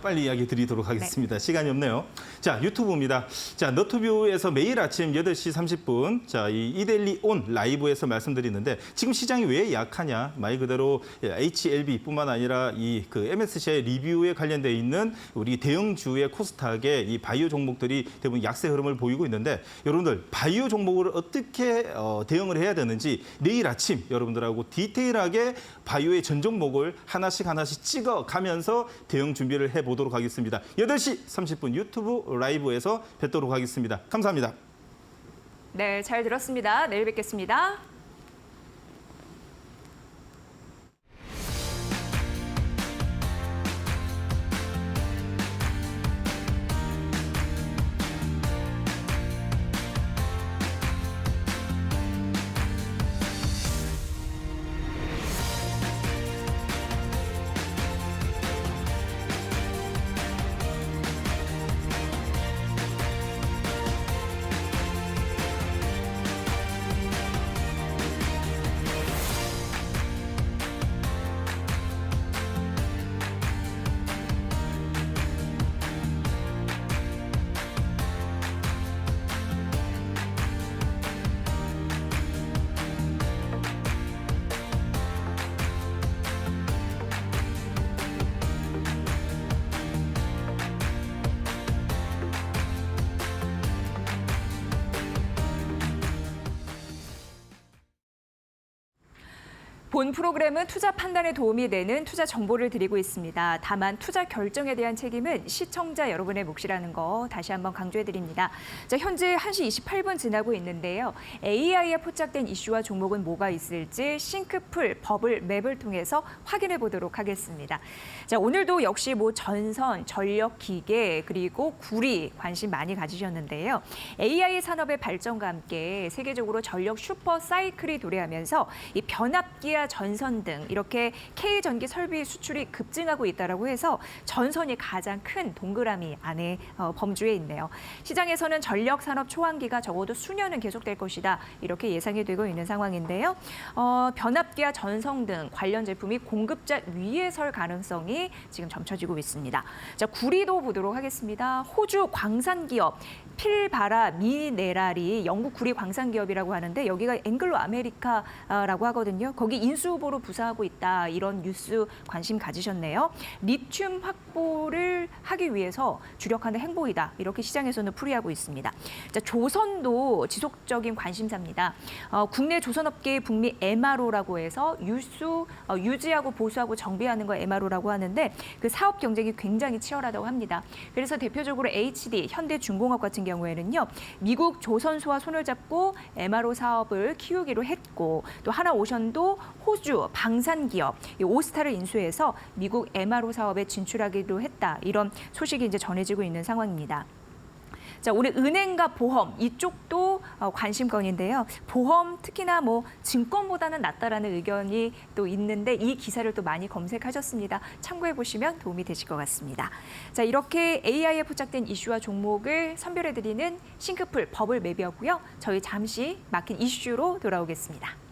빨리 이야기 드리도록 하겠습니다. 네. 시간이 없네요. 자, 유튜브입니다. 자, 너튜브에서 매일 아침 8시 30분, 자, 이 이데일리 온 라이브에서 말씀드리는데 지금 시장이 왜 약하냐? 말 그대로 HLB뿐만 아니라 MSCI 리뷰에 관련돼 있는 우리 대형주의 코스닥의 이 바이오 종목들이 대부분 약세 흐름을 보이고 있는데 여러분들 바이오 종목을 어떻게 대응을 해야 되는지 내일 아침 여러분들하고 디테일하게 바이오의 전 종목을 하나씩 찍어 가면서 대응 준비를 해보도록 하겠습니다. 8시 30분 유튜브 라이브에서 뵙도록 하겠습니다. 감사합니다. 네, 잘 들었습니다. 내일 뵙겠습니다. 본 프로그램은 투자 판단에 도움이 되는 투자 정보를 드리고 있습니다. 다만 투자 결정에 대한 책임은 시청자 여러분의 몫이라는 거 다시 한번 강조해드립니다. 자, 현재 1시 28분 지나고 있는데요. AI에 포착된 이슈와 종목은 뭐가 있을지 싱크풀, 버블, 맵을 통해서 확인해 보도록 하겠습니다. 자, 오늘도 역시 전선, 전력, 기계, 그리고 구리 관심 많이 가지셨는데요. AI 산업의 발전과 함께 세계적으로 전력 슈퍼 사이클이 도래하면서 이 변압기와 전선 등 이렇게 K전기 설비 수출이 급증하고 있다고 해서 전선이 가장 큰 동그라미 안에 범주에 있네요. 시장에서는 전력 산업 초황기가 적어도 수년은 계속될 것이다. 이렇게 예상이 되고 있는 상황인데요. 변압기와 전선 등 관련 제품이 공급자 위에 설 가능성이 지금 점쳐지고 있습니다. 자, 구리도 보도록 하겠습니다. 호주 광산 기업 필바라 미네랄이 영국 구리 광산 기업이라고 하는데 여기가 앵글로 아메리카라고 하거든요. 거기 인수 후보로 부사하고 있다. 이런 뉴스 관심 가지셨네요. 리튬 확보를 하기 위해서 주력하는 행보이다. 이렇게 시장에서는 풀이하고 있습니다. 자, 조선도 지속적인 관심사입니다. 국내 조선업계의 북미 MRO라고 해서 유지하고 보수하고 정비하는 거 MRO라고 하는데 그 사업 경쟁이 굉장히 치열하다고 합니다. 그래서 대표적으로 HD, 현대중공업 같은 경우에는요. 미국 조선소와 손을 잡고 MRO 사업을 키우기로 했고 또 하나오션도 호주 방산기업 오스타를 인수해서 미국 MRO 사업에 진출하기로 했다. 이런 소식이 이제 전해지고 있는 상황입니다. 자, 오늘 은행과 보험 이쪽도 관심건인데요. 보험 특히나 뭐 증권보다는 낫다라는 의견이 또 있는데 이 기사를 또 많이 검색하셨습니다. 참고해 보시면 도움이 되실 것 같습니다. 자, 이렇게 AI에 포착된 이슈와 종목을 선별해 드리는 싱크풀 버블 맵이었고요. 저희 잠시 마켓 이슈로 돌아오겠습니다.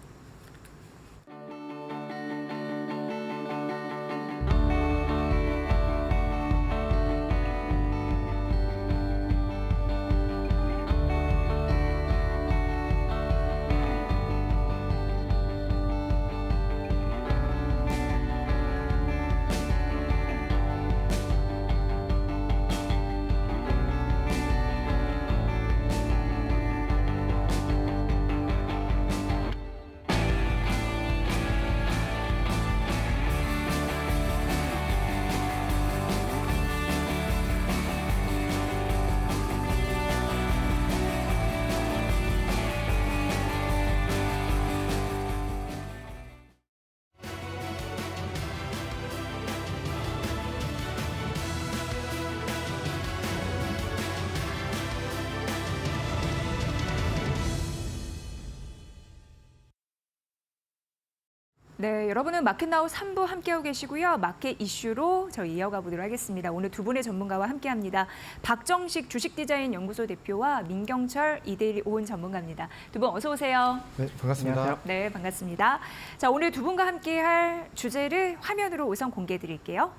네, 여러분은 마켓나우 3부 함께하고 계시고요. 마켓 이슈로 저희 이어가 보도록 하겠습니다. 오늘 두 분의 전문가와 함께합니다. 박정식 주식디자인연구소 대표와 민경철 이데일리 오은 전문가입니다. 두 분 어서 오세요. 네, 반갑습니다. 안녕하세요. 네, 반갑습니다. 자, 오늘 두 분과 함께할 주제를 화면으로 우선 공개해 드릴게요.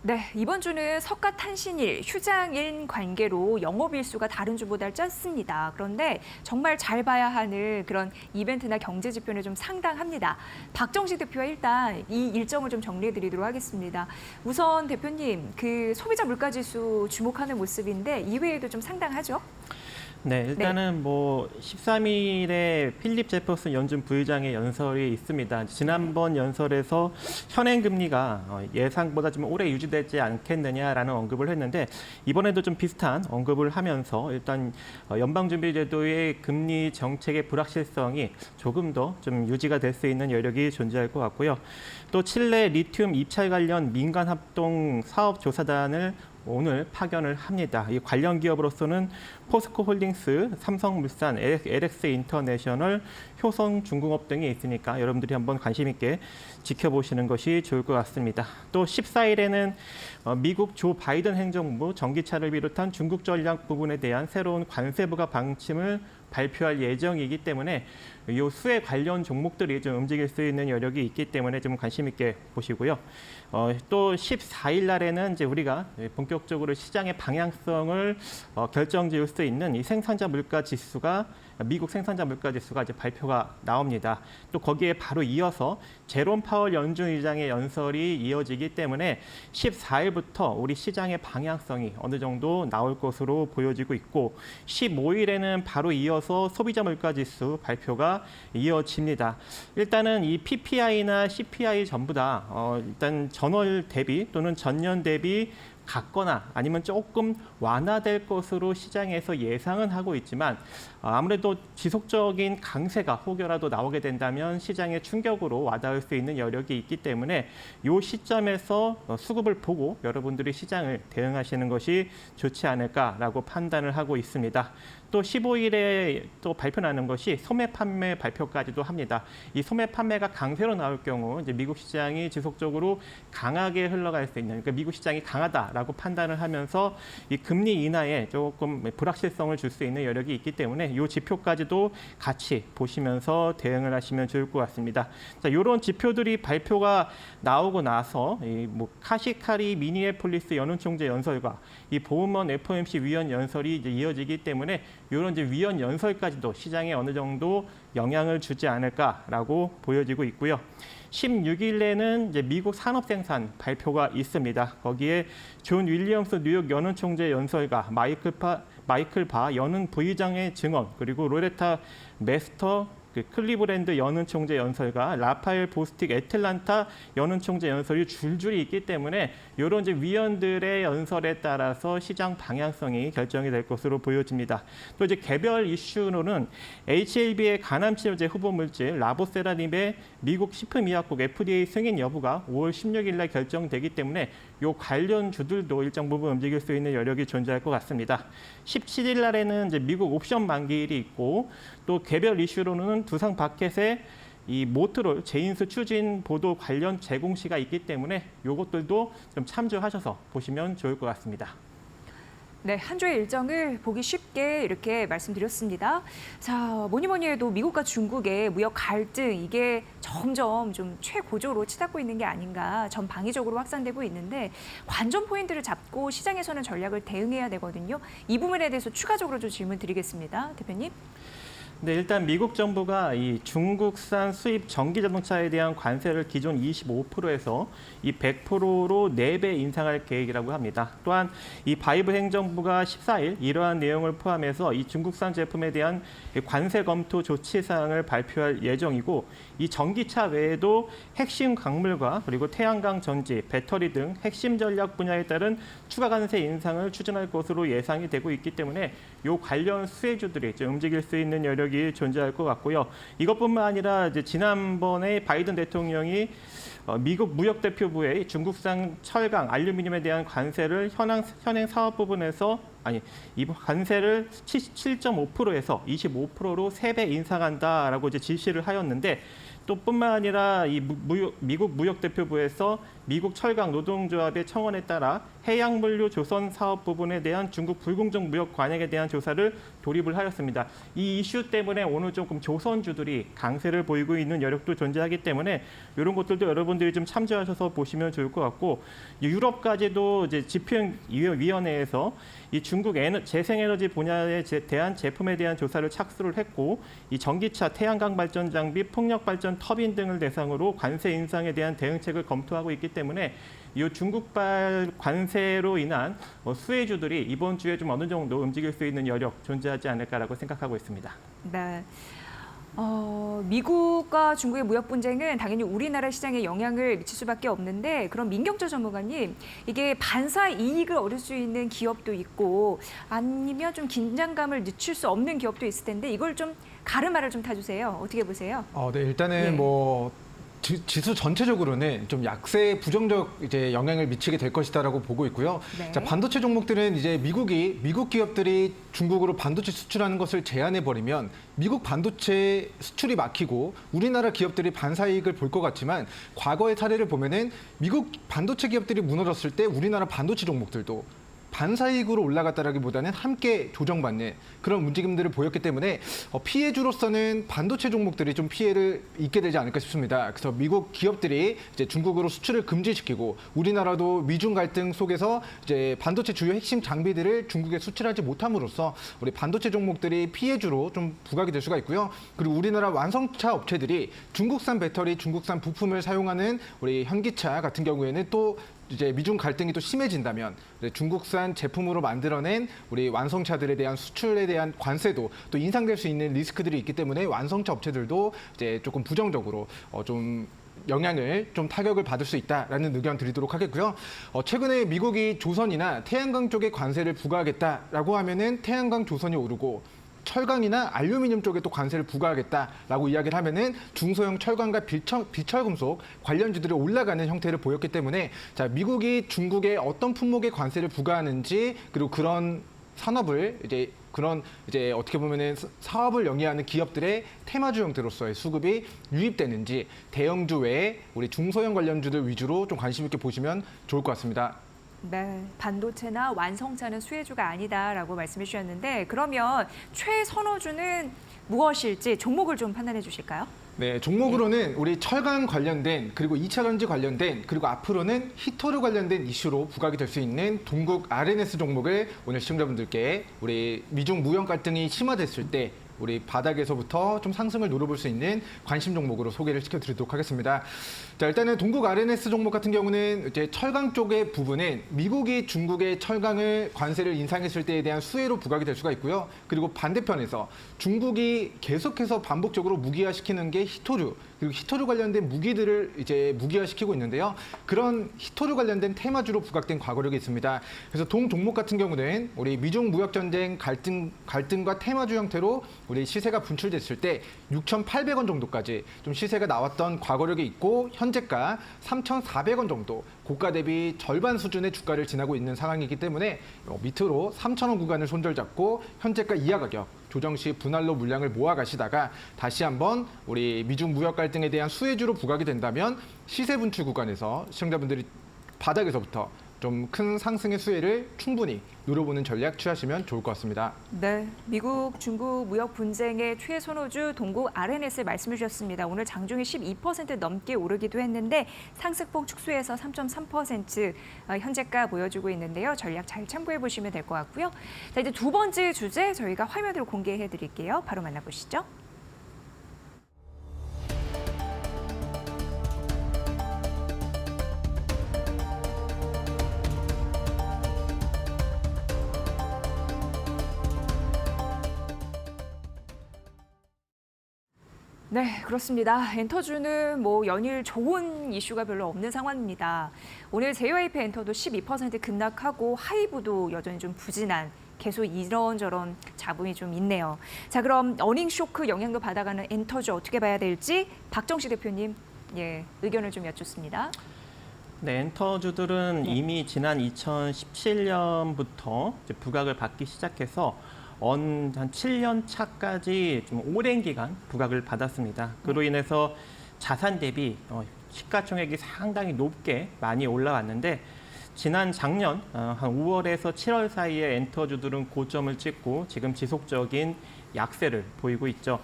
네, 이번 주는 석가탄신일, 휴장일 관계로 영업일수가 다른 주보다 짧습니다. 그런데 정말 잘 봐야 하는 그런 이벤트나 경제 지표는 좀 상당합니다. 박정식 대표와 일단 이 일정을 좀 정리해 드리도록 하겠습니다. 우선 대표님, 그 소비자 물가지수 주목하는 모습인데 이외에도 좀 상당하죠? 네, 일단은 뭐 13일에 필립 제퍼슨 연준 부의장의 연설이 있습니다. 지난번 연설에서 현행 금리가 예상보다 좀 오래 유지되지 않겠느냐라는 언급을 했는데 이번에도 좀 비슷한 언급을 하면서 일단 연방준비제도의 금리 정책의 불확실성이 조금 더 좀 유지가 될 수 있는 여력이 존재할 것 같고요. 또 칠레 리튬 입찰 관련 민간 합동 사업 조사단을 오늘 파견을 합니다. 이 관련 기업으로서는 포스코 홀딩스, 삼성물산, LX 인터내셔널, 효성중공업 등이 있으니까 여러분들이 한번 관심 있게 지켜보시는 것이 좋을 것 같습니다. 또 14일에는 미국 조 바이든 행정부 전기차를 비롯한 중국 전략 부분에 대한 새로운 관세 부과 방침을 발표할 예정이기 때문에 이 수혜 관련 종목들이 좀 움직일 수 있는 여력이 있기 때문에 좀 관심 있게 보시고요. 또 14일 날에는 이제 우리가 본격적으로 시장의 방향성을 결정지을 수 있는 이 생산자 물가 지수가 미국 생산자 물가 지수가 이제 발표가 나옵니다. 또 거기에 바로 이어서 제롬 파월 연준 의장의 연설이 이어지기 때문에 14일부터 우리 시장의 방향성이 어느 정도 나올 것으로 보여지고 있고 15일에는 바로 이어서 소비자 물가 지수 발표가 이어집니다. 일단은 이 PPI나 CPI 전부 다 일단 전월 대비 또는 전년 대비 같거나 아니면 조금 완화될 것으로 시장에서 예상은 하고 있지만 아무래도 지속적인 강세가 혹여라도 나오게 된다면 시장의 충격으로 와닿을 수 있는 여력이 있기 때문에 이 시점에서 수급을 보고 여러분들이 시장을 대응하시는 것이 좋지 않을까라고 판단을 하고 있습니다. 또 15일에 또 발표나는 것이 소매 판매 발표까지도 합니다. 이 소매 판매가 강세로 나올 경우 이제 미국 시장이 지속적으로 강하게 흘러갈 수 있는, 그러니까 미국 시장이 강하다라고 판단을 하면서 이 금리 인하에 조금 불확실성을 줄 수 있는 여력이 있기 때문에 이 지표까지도 같이 보시면서 대응을 하시면 좋을 것 같습니다. 자, 이런 지표들이 발표가 나오고 나서 이 뭐 카시카리 미니애폴리스 연은총재 연설과 이 보우먼 FOMC 위원 연설이 이제 이어지기 때문에 이런 이제 위원 연설까지도 시장에 어느 정도 영향을 주지 않을까라고 보여지고 있고요. 16일에는 이제 미국 산업 생산 발표가 있습니다. 거기에 존 윌리엄스 뉴욕 연은총재 연설과 마이클 바 연은 부의장의 증언, 그리고 로레타 메스터 클리브랜드 연은총재 연설과 라파엘 보스틱 애틀란타 연은총재 연설이 줄줄이 있기 때문에 이런 이제 위원들의 연설에 따라서 시장 방향성이 결정이 될 것으로 보여집니다. 또 이제 개별 이슈로는 HLB의 간암치료제 후보 물질 라보세라림의 미국 식품의약국 FDA 승인 여부가 5월 16일 날 결정되기 때문에 이 관련 주들도 일정 부분 움직일 수 있는 여력이 존재할 것 같습니다. 17일 날에는 이제 미국 옵션 만기일이 있고 또 개별 이슈로는 두상 바켓의 이 모트롤 제인수 추진 보도 관련 제공시가 있기 때문에 이것들도 좀 참조하셔서 보시면 좋을 것 같습니다. 네, 한 주의 일정을 보기 쉽게 이렇게 말씀드렸습니다. 자, 뭐니 해도 미국과 중국의 무역 갈등 이게 점점 좀 최고조로 치닫고 있는 게 아닌가, 전방위적으로 확산되고 있는데 관전 포인트를 잡고 시장에서는 전략을 대응해야 되거든요. 이 부분에 대해서 추가적으로 좀 질문 드리겠습니다. 대표님. 네, 일단 미국 정부가 이 중국산 수입 전기 자동차에 대한 관세를 기존 25%에서 이 100%로 4배 인상할 계획이라고 합니다. 또한 이 바이든 행정부가 14일 이러한 내용을 포함해서 이 중국산 제품에 대한 관세 검토 조치 사항을 발표할 예정이고, 이 전기차 외에도 핵심 광물과 그리고 태양광 전지, 배터리 등 핵심 전략 분야에 따른 추가 관세 인상을 추진할 것으로 예상이 되고 있기 때문에 이 관련 수혜주들이 좀 움직일 수 있는 여력이 존재할 것 같고요. 이것뿐만 아니라 이제 지난번에 바이든 대통령이 미국 무역대표부의 중국산 철강, 알루미늄에 대한 관세를 현행 사업 부분에서 이 관세를 7.5%에서 25%로 3배 인상한다라고 이제 지시를 하였는데, 또 뿐만 아니라 이 미국 무역대표부에서 미국 철강 노동조합의 청원에 따라 해양물류 조선 사업 부분에 대한 중국 불공정 무역 관행에 대한 조사를 돌입을 하였습니다. 이 이슈 때문에 오늘 조금 조선주들이 강세를 보이고 있는 여력도 존재하기 때문에 이런 것들도 여러분들이 좀 참조하셔서 보시면 좋을 것 같고, 유럽까지도 이제 집행위원회에서 이 중국 재생에너지 분야에 대한 제품에 대한 조사를 착수를 했고, 이 전기차, 태양광 발전 장비, 풍력 발전 터빈 등을 대상으로 관세 인상에 대한 대응책을 검토하고 있기 때문에 이 중국발 관세로 인한 수혜주들이 이번 주에 좀 어느 정도 움직일 수 있는 여력 존재하지 않을까라고 생각하고 있습니다. 네. 미국과 중국의 무역 분쟁은 당연히 우리나라 시장에 영향을 미칠 수밖에 없는데, 그럼 민경철 전문가님, 이게 반사 이익을 얻을 수 있는 기업도 있고 아니면 좀 긴장감을 늦출 수 없는 기업도 있을 텐데 이걸 좀 가르마를 좀 타주세요. 어떻게 보세요? 네, 일단은 예. 뭐 지수 전체적으로는 좀 약세 부정적 이제 영향을 미치게 될 것이다라고 보고 있고요. 네. 자, 반도체 종목들은 이제 미국 기업들이 중국으로 반도체 수출하는 것을 제한해 버리면 미국 반도체 수출이 막히고 우리나라 기업들이 반사이익을 볼 것 같지만, 과거의 사례를 보면은 미국 반도체 기업들이 무너졌을 때 우리나라 반도체 종목들도 반사이익으로 올라갔다라기보다는 함께 조정받는 그런 움직임들을 보였기 때문에 피해주로서는 반도체 종목들이 좀 피해를 입게 되지 않을까 싶습니다. 그래서 미국 기업들이 이제 중국으로 수출을 금지시키고 우리나라도 미중 갈등 속에서 이제 반도체 주요 핵심 장비들을 중국에 수출하지 못함으로써 우리 반도체 종목들이 피해주로 좀 부각이 될 수가 있고요. 그리고 우리나라 완성차 업체들이 중국산 배터리, 중국산 부품을 사용하는 우리 현기차 같은 경우에는 또 이제 미중 갈등이 또 심해진다면 중국산 제품으로 만들어낸 우리 완성차들에 대한 수출에 대한 관세도 또 인상될 수 있는 리스크들이 있기 때문에 완성차 업체들도 이제 조금 부정적으로 좀 영향을 좀 타격을 받을 수 있다라는 의견 드리도록 하겠고요. 최근에 미국이 조선이나 태양광 쪽에 관세를 부과하겠다라고 하면은 태양광 조선이 오르고, 철강이나 알루미늄 쪽에 또 관세를 부과하겠다라고 이야기를 하면은 중소형 철강과 비철금속 관련주들이 올라가는 형태를 보였기 때문에, 자, 미국이 중국에 어떤 품목에 관세를 부과하는지, 그리고 그런 산업을 이제 그런 이제 어떻게 보면은 사업을 영위하는 기업들의 테마주 형태로서의 수급이 유입되는지 대형주 외에 우리 중소형 관련주들 위주로 좀 관심 있게 보시면 좋을 것 같습니다. 네, 반도체나 완성차는 수혜주가 아니다라고 말씀해 주셨는데 그러면 최선호주는 무엇일지 종목을 좀 판단해 주실까요? 네, 종목으로는 우리 철강 관련된 그리고 2차 전지 관련된 그리고 앞으로는 히토류 관련된 이슈로 부각이 될 수 있는 동국 RNS 종목을 오늘 시청자분들께 우리 미중 무역 갈등이 심화됐을 때 우리 바닥에서부터 좀 상승을 노려볼 수 있는 관심 종목으로 소개를 시켜드리도록 하겠습니다. 자, 일단은 동국 RNS 종목 같은 경우는 이제 철강 쪽의 부분은 미국이 중국의 철강을 관세를 인상했을 때에 대한 수혜로 부각이 될 수가 있고요. 그리고 반대편에서 중국이 계속해서 반복적으로 무기화시키는 게 히토류, 그리고 히토류 관련된 무기들을 이제 무기화시키고 있는데요. 그런 히토류 관련된 테마주로 부각된 과거력이 있습니다. 그래서 동 종목 같은 경우는 우리 미중 무역 전쟁 갈등과 테마주 형태로 우리 시세가 분출됐을 때 6,800원 정도까지 좀 시세가 나왔던 과거력이 있고 현재가 3,400원 정도 고가 대비 절반 수준의 주가를 지나고 있는 상황이기 때문에 밑으로 3,000원 구간을 손절잡고 현재가 이하 가격 조정 시 분할로 물량을 모아 가시다가 다시 한번 우리 미중 무역 갈등에 대한 수혜주로 부각이 된다면 시세 분출 구간에서 시청자분들이 바닥에서부터 좀 큰 상승의 수혜를 충분히 노려보는 전략 취하시면 좋을 것 같습니다. 네, 미국, 중국 무역 분쟁의 최선호주 동국 RNS 말씀해 주셨습니다. 오늘 장중에 12% 넘게 오르기도 했는데 상승폭 축소해서 3.3% 현재가 보여주고 있는데요. 전략 잘 참고해 보시면 될 것 같고요. 자, 이제 두 번째 주제 저희가 화면으로 공개해 드릴게요. 바로 만나보시죠. 네, 그렇습니다. 엔터주는 뭐 연일 좋은 이슈가 별로 없는 상황입니다. 오늘 JYP 엔터도 12% 급락하고 하이브도 여전히 좀 부진한 계속 이런저런 잡음이 좀 있네요. 자, 그럼 어닝 쇼크 영향도 받아가는 엔터주 어떻게 봐야 될지 박정식 대표님 의견을 좀 여쭙습니다. 네, 엔터주들은 이미 지난 2017년부터 부각을 받기 시작해서 한 7년 차까지 좀 오랜 기간 부각을 받았습니다. 그로 인해서 자산 대비 시가총액이 상당히 높게 많이 올라왔는데 지난 작년 한 5월에서 7월 사이에 엔터주들은 고점을 찍고 지금 지속적인 약세를 보이고 있죠.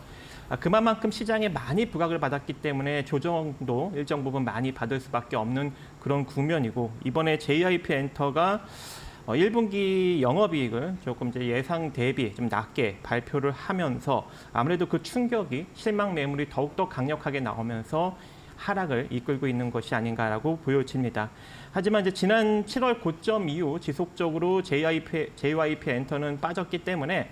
그만큼 시장에 많이 부각을 받았기 때문에 조정도 일정 부분 많이 받을 수밖에 없는 그런 국면이고 이번에 JYP 엔터가 1분기 영업이익을 조금 이제 예상 대비 좀 낮게 발표를 하면서 아무래도 그 충격이 실망 매물이 더욱더 강력하게 나오면서 하락을 이끌고 있는 것이 아닌가라고 보여집니다. 하지만 이제 지난 7월 고점 이후 지속적으로 JYP 엔터는 빠졌기 때문에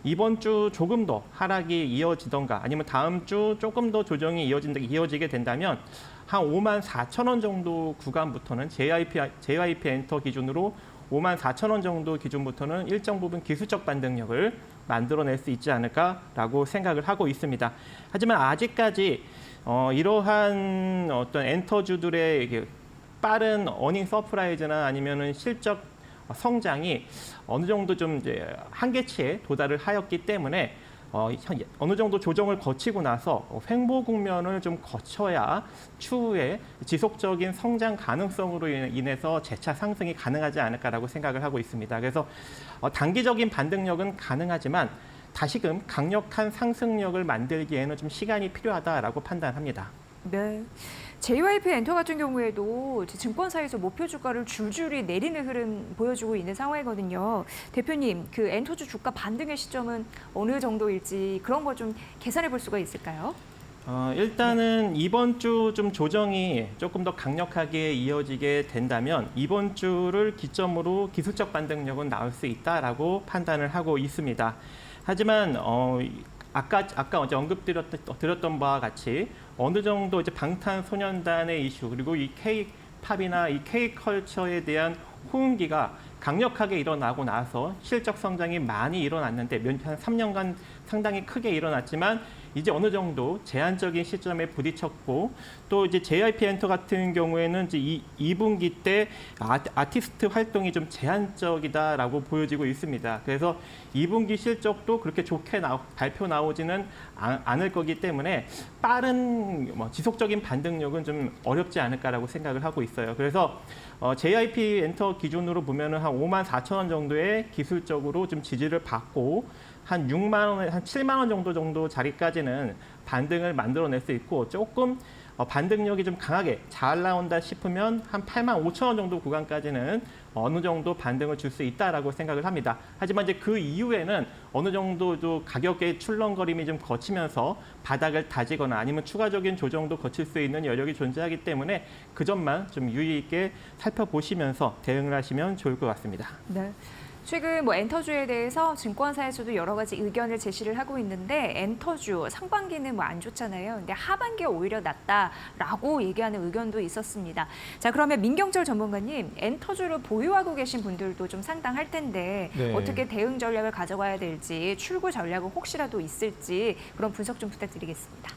이번 주 조금 더 하락이 이어지던가 아니면 다음 주 조금 더 조정이 이어지게 된다면 한 54,000원 정도 구간부터는 JYP 엔터 기준으로 54,000원 정도 기준부터는 일정 부분 기술적 반등력을 만들어낼 수 있지 않을까라고 생각을 하고 있습니다. 하지만 아직까지 이러한 어떤 엔터주들의 빠른 어닝 서프라이즈나 아니면은 실적 성장이 어느 정도 좀 이제 한계치에 도달을 하였기 때문에 어느 정도 조정을 거치고 나서 횡보 국면을 좀 거쳐야 추후에 지속적인 성장 가능성으로 인해서 재차 상승이 가능하지 않을까라고 생각을 하고 있습니다. 그래서 단기적인 반등력은 가능하지만 다시금 강력한 상승력을 만들기에는 좀 시간이 필요하다라고 판단합니다. 네. JYP 엔터 같은 경우에도 증권사에서 목표 주가를 줄줄이 내리는 흐름 보여주고 있는 상황이거든요. 대표님, 그 엔터주 주가 반등의 시점은 어느 정도일지 그런 걸 좀 계산해 볼 수가 있을까요? 일단은 이번 주 좀 조정이 조금 더 강력하게 이어지게 된다면 이번 주를 기점으로 기술적 반등력은 나올 수 있다라고 판단을 하고 있습니다. 하지만 아까 어제 언급드렸던 바와 같이 어느 정도 이제 방탄소년단의 이슈 그리고 이 K-팝이나 이 K-컬처에 대한 호응기가 강력하게 일어나고 나서 실적 성장이 많이 일어났는데 한 3년간 상당히 크게 일어났지만 이제 어느 정도 제한적인 시점에 부딪혔고 또 이제 JYP 엔터 같은 경우에는 이제 2분기 때 아티스트 활동이 좀 제한적이다라고 보여지고 있습니다. 그래서 2분기 실적도 그렇게 좋게 발표 나오지는 않을 거기 때문에 빠른 지속적인 반등력은 좀 어렵지 않을까라고 생각을 하고 있어요. 그래서 JYP 엔터 기준으로 보면은 한 54,000원 정도의 기술적으로 좀 지지를 받고 한 6만 원, 한 7만 원 정도 자리까지는 반등을 만들어낼 수 있고 조금 반등력이 좀 강하게 잘 나온다 싶으면 한 8만 5천 원 정도 구간까지는 어느 정도 반등을 줄 수 있다라고 생각을 합니다. 하지만 이제 그 이후에는 어느 정도 좀 가격의 출렁거림이 좀 거치면서 바닥을 다지거나 아니면 추가적인 조정도 거칠 수 있는 여력이 존재하기 때문에 그 점만 좀 유의 있게 살펴보시면서 대응을 하시면 좋을 것 같습니다. 네. 최근 엔터주에 대해서 증권사에서도 여러 가지 의견을 제시를 하고 있는데 엔터주 상반기는 안 좋잖아요. 근데 하반기에 오히려 낫다라고 얘기하는 의견도 있었습니다. 자, 그러면 민경철 전문가님, 엔터주를 보유하고 계신 분들도 좀 상당할 텐데 네. 어떻게 대응 전략을 가져가야 될지, 출구 전략은 혹시라도 있을지 그런 분석 좀 부탁드리겠습니다.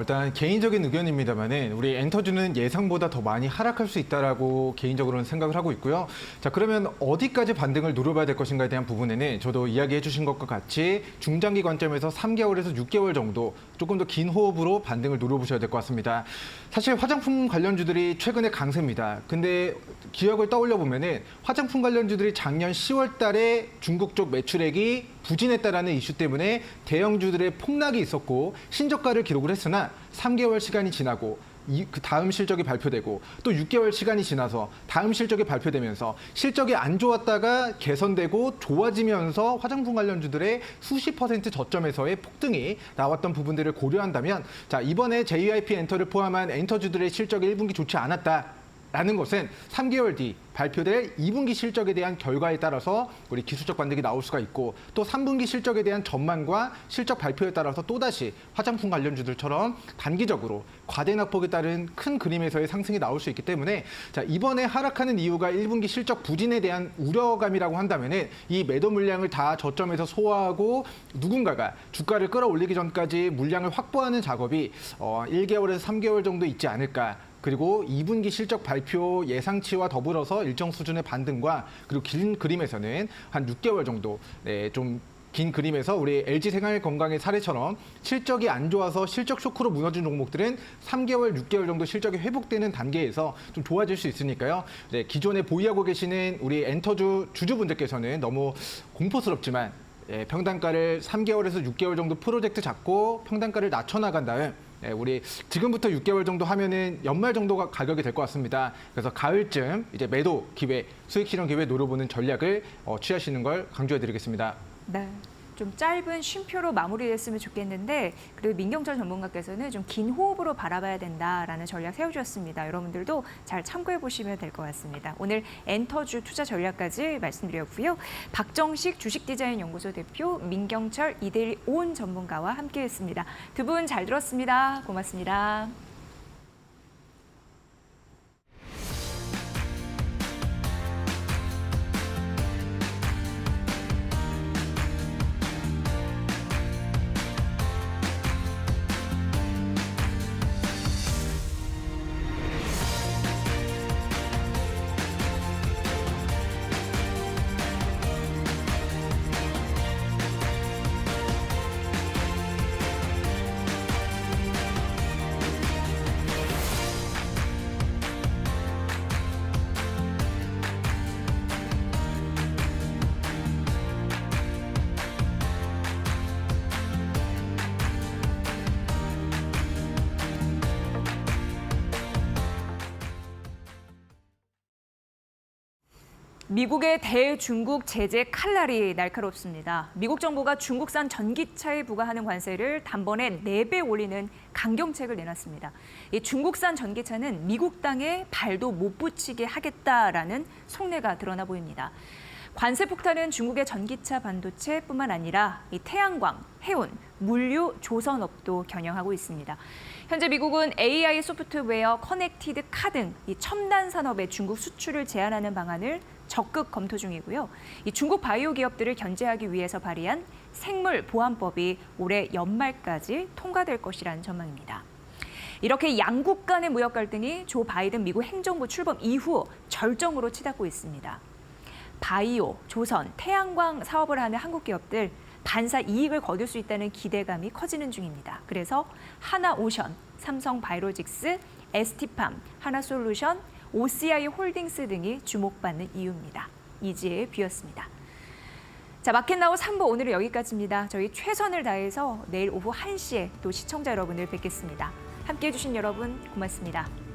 일단 개인적인 의견입니다만은 우리 엔터주는 예상보다 더 많이 하락할 수 있다라고 개인적으로는 생각을 하고 있고요. 자, 그러면 어디까지 반등을 노려봐야 될 것인가에 대한 부분에는 저도 이야기해 주신 것과 같이 중장기 관점에서 3개월에서 6개월 정도 조금 더 긴 호흡으로 반등을 노려보셔야 될 것 같습니다. 사실 화장품 관련주들이 최근에 강세입니다. 근데 기억을 떠올려 보면은 화장품 관련주들이 작년 10월 달에 중국 쪽 매출액이 부진했다라는 이슈 때문에 대형주들의 폭락이 있었고 신저가를 기록을 했으나 3개월 시간이 지나고 그 다음 실적이 발표되고 또 6개월 시간이 지나서 다음 실적이 발표되면서 실적이 안 좋았다가 개선되고 좋아지면서 화장품 관련주들의 수십 % 저점에서의 폭등이 나왔던 부분들을 고려한다면 자, 이번에 JYP 엔터를 포함한 엔터주들의 실적이 1분기 좋지 않았다라는 것은 3개월 뒤 발표될 2분기 실적에 대한 결과에 따라서 우리 기술적 반등이 나올 수가 있고 또 3분기 실적에 대한 전망과 실적 발표에 따라서 또다시 화장품 관련주들처럼 단기적으로 과대 낙폭에 따른 큰 그림에서의 상승이 나올 수 있기 때문에 자, 이번에 하락하는 이유가 1분기 실적 부진에 대한 우려감이라고 한다면은 이 매도 물량을 다 저점에서 소화하고 누군가가 주가를 끌어올리기 전까지 물량을 확보하는 작업이 1개월에서 3개월 정도 있지 않을까. 그리고 2분기 실적 발표 예상치와 더불어서 일정 수준의 반등과 그리고 긴 그림에서는 한 6개월 정도 좀 긴 그림에서 우리 LG생활건강의 사례처럼 실적이 안 좋아서 실적 쇼크로 무너진 종목들은 3개월, 6개월 정도 실적이 회복되는 단계에서 좀 좋아질 수 있으니까요. 기존에 보유하고 계시는 우리 엔터주 주주분들께서는 너무 공포스럽지만 평단가를 3개월에서 6개월 정도 프로젝트 잡고 평단가를 낮춰나간 다음 우리 지금부터 6개월 정도 하면은 연말 정도가 가격이 될 것 같습니다. 그래서 가을쯤 이제 매도 기회, 수익 실현 기회 노려보는 전략을 취하시는 걸 강조해드리겠습니다. 네. 좀 짧은 쉼표로 마무리됐으면 좋겠는데 그리고 민경철 전문가께서는 좀 긴 호흡으로 바라봐야 된다라는 전략 세워주셨습니다. 여러분들도 잘 참고해 보시면 될 것 같습니다. 오늘 엔터주 투자 전략까지 말씀드렸고요. 박정식 주식디자인연구소 대표, 민경철 이데일리 온 전문가와 함께했습니다. 두 분 잘 들었습니다. 고맙습니다. 미국의 대중국 제재 칼날이 날카롭습니다. 미국 정부가 중국산 전기차에 부과하는 관세를 단번에 4배 올리는 강경책을 내놨습니다. 이 중국산 전기차는 미국 땅에 발도 못 붙이게 하겠다라는 속내가 드러나 보입니다. 관세 폭탄은 중국의 전기차 반도체뿐만 아니라 이 태양광, 해운, 물류, 조선업도 겨냥하고 있습니다. 현재 미국은 AI 소프트웨어, 커넥티드 카 등 이 첨단 산업의 중국 수출을 제한하는 방안을 적극 검토 중이고요. 이 중국 바이오 기업들을 견제하기 위해서 발의한 생물보안법이 올해 연말까지 통과될 것이라는 전망입니다. 이렇게 양국 간의 무역 갈등이 조 바이든 미국 행정부 출범 이후 절정으로 치닫고 있습니다. 바이오, 조선, 태양광 사업을 하는 한국 기업들 반사 이익을 거둘 수 있다는 기대감이 커지는 중입니다. 그래서 하나오션, 삼성바이오로직스, ST팜, 하나솔루션, OCI 홀딩스 등이 주목받는 이유입니다. 이지혜 뷰였습니다. 자, 마켓나우 3부 오늘은 여기까지입니다. 저희 최선을 다해서 내일 오후 1시에 또 시청자 여러분을 뵙겠습니다. 함께해 주신 여러분 고맙습니다.